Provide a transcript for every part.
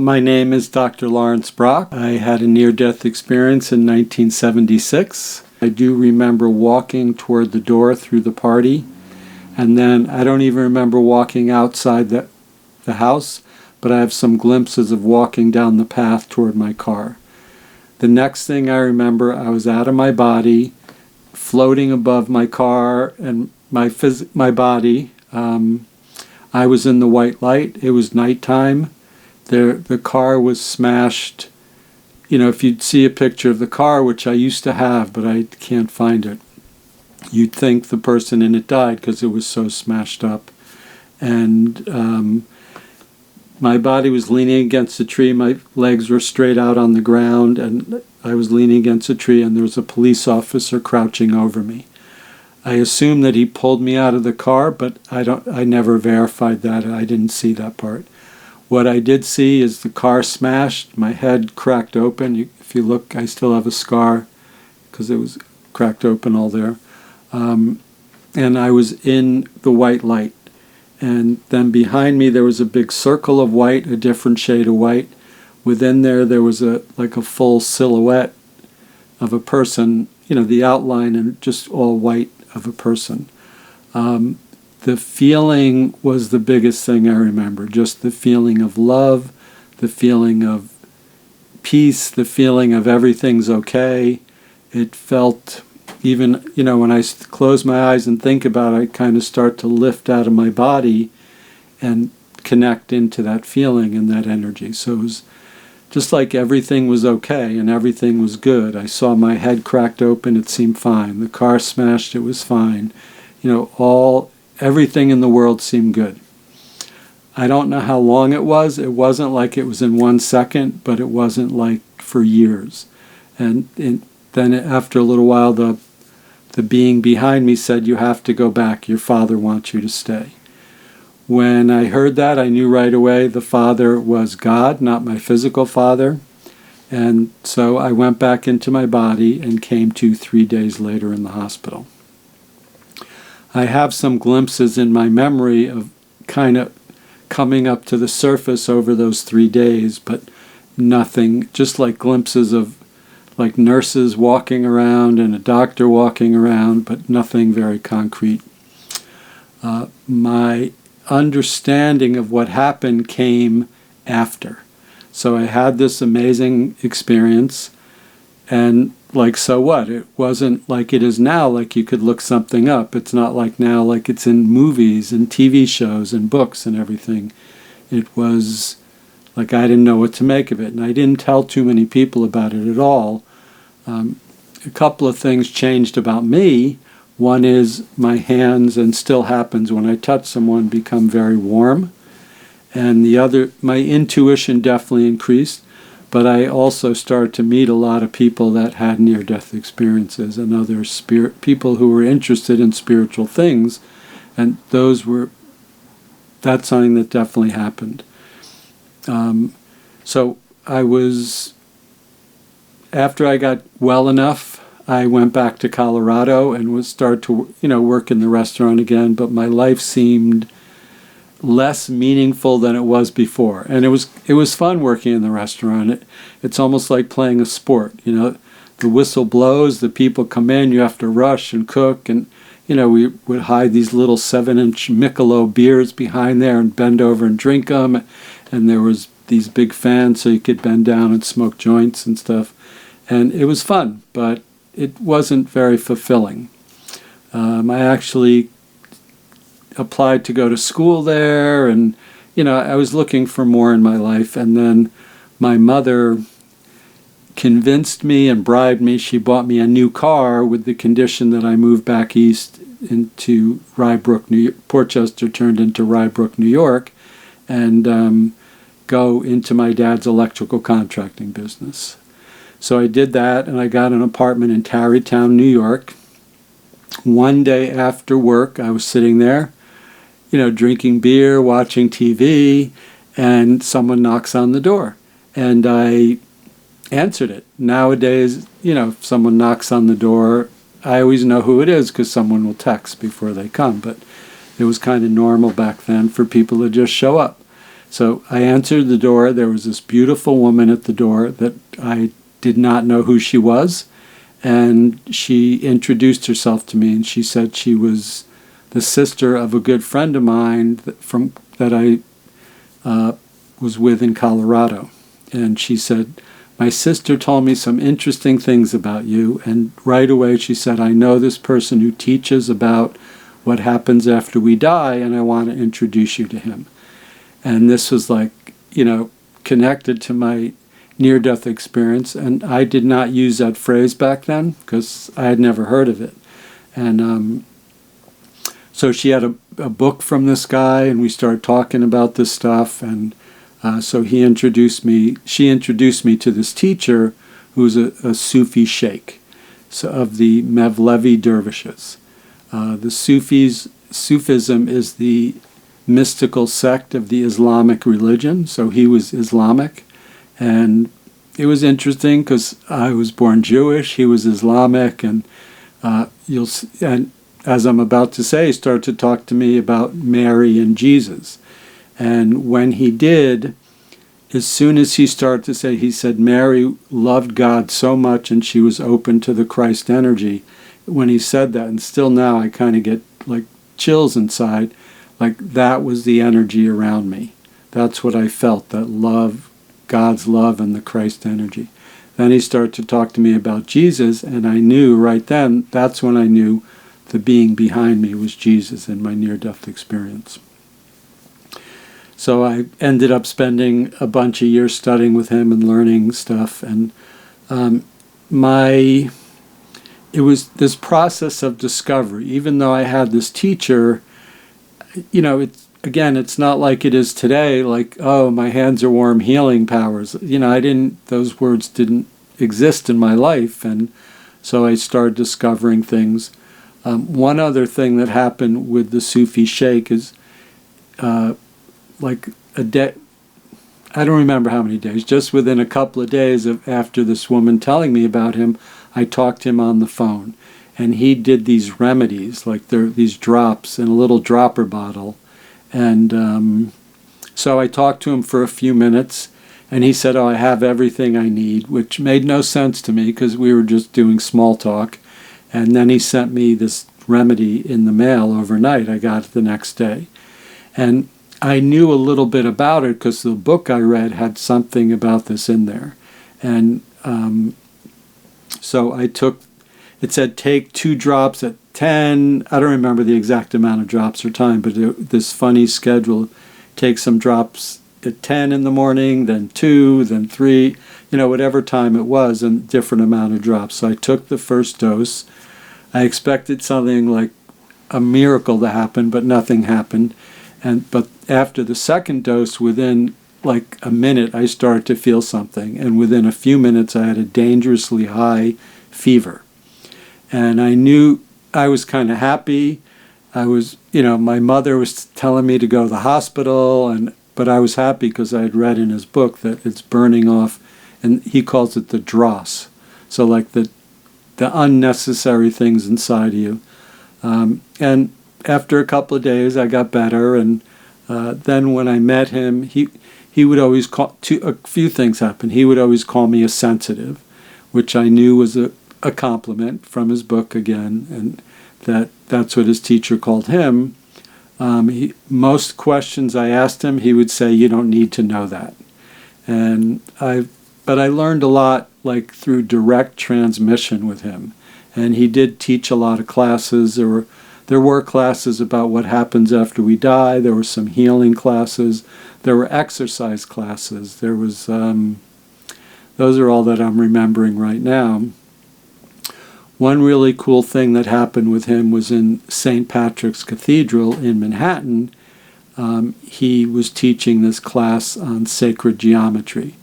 My name is Dr. Lawrence Brock. I had a near-death experience in 1976. I do remember walking toward the door through the party, and then I don't even remember walking outside the house, but I have some glimpses of walking down the path toward my car. The next thing I remember, I was out of my body, floating above my car and my body. I was in the white light. It was nighttime. The car was smashed. You know, if you'd see a picture of the car, which I used to have, but I can't find it, you'd think the person in it died because it was so smashed up. And my body was leaning against a tree. My legs were straight out on the ground, and I was leaning against a tree, and there was a police officer crouching over me. I assume that he pulled me out of the car, but I never verified that. I didn't see that part. What I did see is the car smashed, my head cracked open. If you look, I still have a scar because it was cracked open all there. And I was in the white light. And then behind me there was a big circle of white, a different shade of white. Within there was like a full silhouette of a person, you know, the outline and just all white of a person. The feeling was the biggest thing I remember, just the feeling of love, the feeling of peace, the feeling of everything's okay. It felt, even, you know, when I close my eyes and think about it, I kind of start to lift out of my body and connect into that feeling and that energy. So it was just like everything was okay and everything was good. I saw my head cracked open, it seemed fine. The car smashed, it was fine. You know, everything in the world seemed good. I don't know how long it was. It wasn't like it was in 1 second, but it wasn't like for years. And then after a little while, the being behind me said, "You have to go back. Your father wants you to stay." When I heard that, I knew right away the father was God, not my physical father. And so I went back into my body and came to 3 days later in the hospital. I have some glimpses in my memory of kind of coming up to the surface over those 3 days, but nothing, just like glimpses of like nurses walking around and a doctor walking around, but nothing very concrete. My understanding of what happened came after. So I had this amazing experience, and like, so what? It wasn't like it is now, like you could look something up. It's not like now, like it's in movies and TV shows and books and everything. It was like I didn't know what to make of it, and I didn't tell too many people about it at all. A couple of things changed about me. One is my hands, and still happens when I touch someone, become very warm. And the other, my intuition definitely increased, but I also started to meet a lot of people that had near-death experiences and other people who were interested in spiritual things, and that's something that definitely happened. So after I got well enough, I went back to Colorado and started to, work in the restaurant again, but my life seemed less meaningful than it was before. And it was fun working in the restaurant. It's almost like playing a sport. The whistle blows, the people come in, you have to rush and cook, and we would hide these little 7-inch Michelob beers behind there and bend over and drink them, and there was these big fans so you could bend down and smoke joints and stuff. And it was fun, but it wasn't very fulfilling. I actually applied to go to school there, and I was looking for more in my life. And then my mother convinced me and bribed me. She bought me a new car with the condition that I move back east into Rybrook, New York. Portchester turned into Rybrook, New York, and go into my dad's electrical contracting business. So I did that, and I got an apartment in Tarrytown, New York. One day after work, I was sitting there, drinking beer, watching TV, and someone knocks on the door. And I answered it. Nowadays, if someone knocks on the door, I always know who it is because someone will text before they come. But it was kind of normal back then for people to just show up. So I answered the door. There was this beautiful woman at the door that I did not know who she was. And she introduced herself to me, and she said she was the sister of a good friend of mine that I was with in Colorado. And she said, my sister told me some interesting things about you. And right away she said, I know this person who teaches about what happens after we die, and I want to introduce you to him. And this was like, connected to my near-death experience. And I did not use that phrase back then because I had never heard of it. And so she had a book from this guy, and we started talking about this stuff. And so she introduced me to this teacher who was a Sufi sheikh, so of the Mevlevi dervishes. The Sufism is the mystical sect of the Islamic religion, so he was Islamic. And it was interesting because I was born Jewish, he was Islamic, and and as I'm about to say, he started to talk to me about Mary and Jesus. And when he did, as soon as he started to say, he said Mary loved God so much and she was open to the Christ energy. When he said that, and still now I kind of get like chills inside, like that was the energy around me. That's what I felt, that love, God's love and the Christ energy. Then he started to talk to me about Jesus, and I knew right then, that's when I knew the being behind me was Jesus in my near-death experience. So I ended up spending a bunch of years studying with him and learning stuff. And it was this process of discovery. Even though I had this teacher, it's not like it is today, like, oh, my hands are warm, healing powers. Those words didn't exist in my life. And so I started discovering things. One other thing that happened with the Sufi sheikh is like a day, I don't remember how many days, just within a couple of days after this woman telling me about him, I talked to him on the phone. And he did these remedies, like these drops in a little dropper bottle. And so I talked to him for a few minutes, and he said, oh, I have everything I need, which made no sense to me because we were just doing small talk. And then he sent me this remedy in the mail overnight. I got it the next day. And I knew a little bit about it because the book I read had something about this in there. And so it said take 2 drops at 10. I don't remember the exact amount of drops or time, but this funny schedule, take some drops at 10 in the morning, then 2, then 3, whatever time it was, and different amount of drops. So I took the first dose. I expected something like a miracle to happen, but nothing happened. But after the second dose, within like a minute, I started to feel something. And within a few minutes, I had a dangerously high fever. And I knew I was kind of happy. I was, my mother was telling me to go to the hospital, but I was happy because I had read in his book that it's burning off, and he calls it the dross. So like the unnecessary things inside of you. And after a couple of days, I got better, and then when I met him, he would always a few things happened. He would always call me a sensitive, which I knew was a compliment from his book again, and that's what his teacher called him. Most questions I asked him, he would say, you don't need to know that. But I learned a lot like through direct transmission with him. And he did teach a lot of classes. There were classes about what happens after we die. There were some healing classes. There were exercise classes. There was, those are all that I'm remembering right now. One really cool thing that happened with him was in St. Patrick's Cathedral in Manhattan. He was teaching this class on sacred geometry.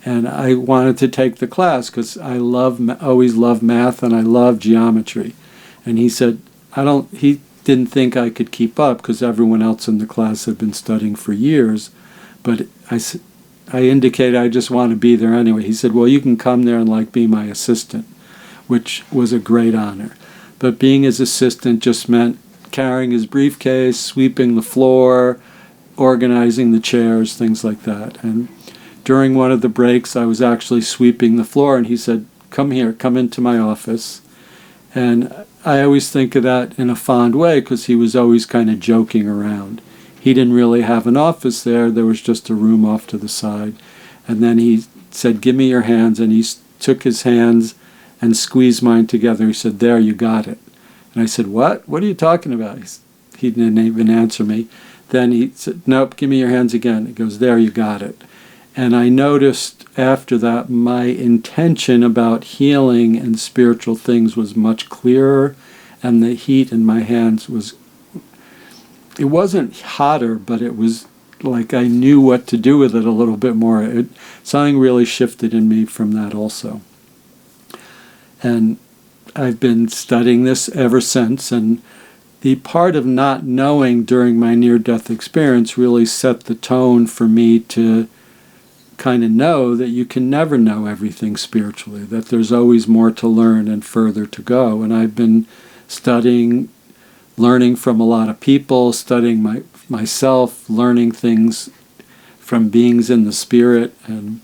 And I wanted to take the class because I always loved math and I love geometry. And he said, he didn't think I could keep up because everyone else in the class had been studying for years. But I indicated I just want to be there anyway. He said, well, you can come there and be my assistant, which was a great honor. But being his assistant just meant carrying his briefcase, sweeping the floor, organizing the chairs, things like that. And during one of the breaks, I was actually sweeping the floor, and he said, "Come here, come into my office." And I always think of that in a fond way because he was always kind of joking around. He didn't really have an office there. There was just a room off to the side. And then he said, "Give me your hands." And he took his hands and squeezed mine together. He said, "There, you got it." And I said, "What? What are you talking about?" He didn't even answer me. Then he said, "Nope, give me your hands again." He goes, "There, you got it." And I noticed after that my intention about healing and spiritual things was much clearer, and the heat in my hands it wasn't hotter, but it was like I knew what to do with it a little bit more. Something really shifted in me from that also. And I've been studying this ever since, and the part of not knowing during my near-death experience really set the tone for me to kind of know that you can never know everything spiritually, that there's always more to learn and further to go. And I've been studying, learning from a lot of people, studying myself, learning things from beings in the spirit, and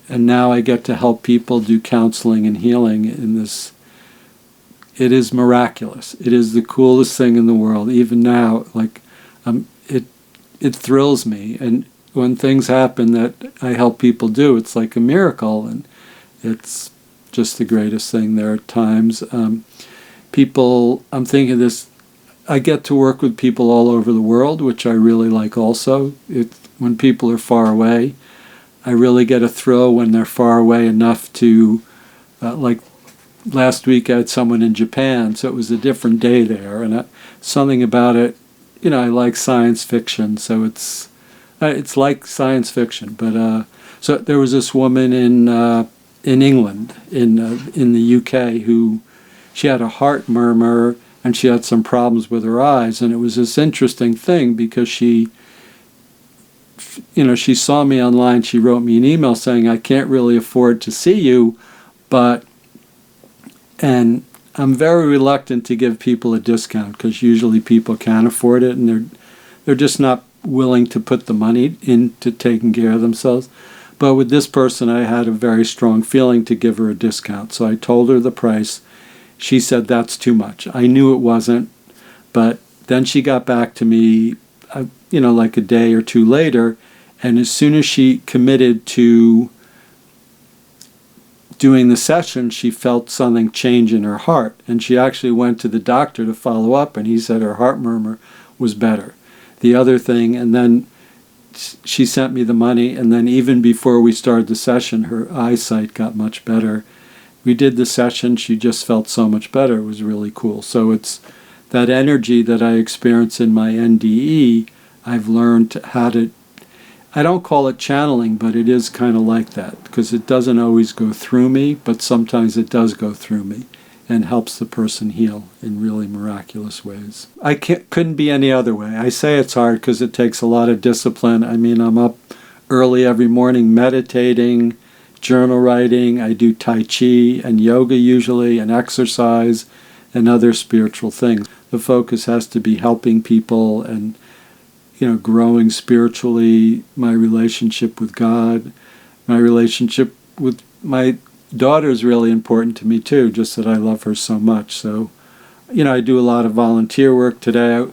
now I get to help people do counseling and healing in this. It is miraculous. It is the coolest thing in the world. Even now, it thrills me. And when things happen that I help people do, it's like a miracle, and it's just the greatest thing. There are times people, I'm thinking this, I get to work with people all over the world, which I really like also. When people are far away, I really get a thrill when they're far away enough to, like last week I had someone in Japan, so it was a different day there, and something about it, I like science fiction, so it's like science fiction. But so there was this woman in England, in the UK, who she had a heart murmur and she had some problems with her eyes, and it was this interesting thing because she saw me online. She wrote me an email saying, "I can't really afford to see you, and I'm very reluctant to give people a discount because usually people can't afford it, and they're just not willing to put the money into taking care of themselves. But with this person, I had a very strong feeling to give her a discount. So I told her the price. She said, "That's too much." I knew it wasn't, but then she got back to me, like a day or two later, and as soon as she committed to doing the session, she felt something change in her heart, and she actually went to the doctor to follow up, and he said her heart murmur was better. The other thing, and then she sent me the money, and then even before we started the session, her eyesight got much better. We did the session, she just felt so much better. It was really cool. So it's that energy that I experience in my NDE, I've learned how to, I don't call it channeling, but it is kind of like that, because it doesn't always go through me, but sometimes it does go through me and helps the person heal in really miraculous ways. I couldn't be any other way. I say it's hard because it takes a lot of discipline. I mean, I'm up early every morning meditating, journal writing. I do Tai Chi and yoga usually, and exercise and other spiritual things. The focus has to be helping people and, growing spiritually, my relationship with God, my relationship with my daughter is really important to me too, just that I love her so much. So, I do a lot of volunteer work. Today I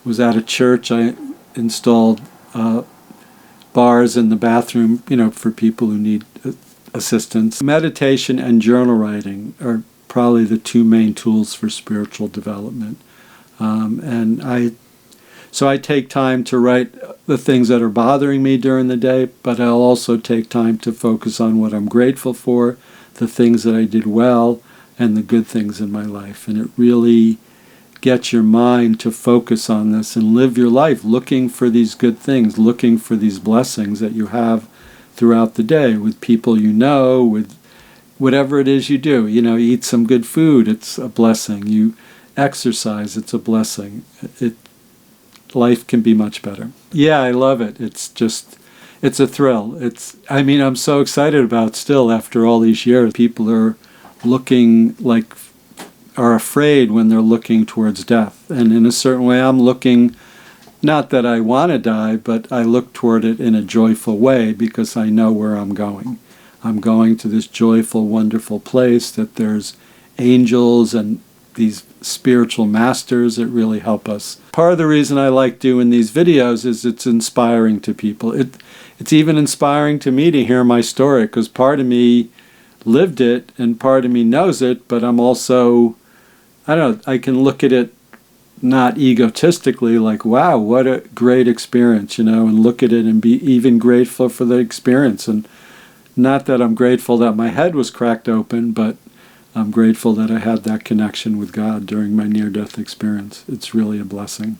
was at a church. I installed bars in the bathroom, for people who need assistance. Meditation and journal writing are probably the two main tools for spiritual development. So I take time to write the things that are bothering me during the day, but I'll also take time to focus on what I'm grateful for, the things that I did well, and the good things in my life. And it really gets your mind to focus on this and live your life looking for these good things, looking for these blessings that you have throughout the day with people with whatever it is you do. You eat some good food, it's a blessing. You exercise, it's a blessing. Life can be much better. Yeah, I love it. It's a thrill. I'm so excited about it still after all these years. People are are afraid when they're looking towards death. And in a certain way, I'm looking Not that I want to die, but I look toward it in a joyful way because I know where I'm going. I'm going to this joyful, wonderful place that there's angels and these spiritual masters that really help us. Part of the reason I like doing these videos is it's inspiring to people. It's even inspiring to me to hear my story, because part of me lived it and part of me knows it, but I'm also, I don't know, I can look at it not egotistically, like, wow, what a great experience, and look at it and be even grateful for the experience. And not that I'm grateful that my head was cracked open, but I'm grateful that I had that connection with God during my near-death experience. It's really a blessing.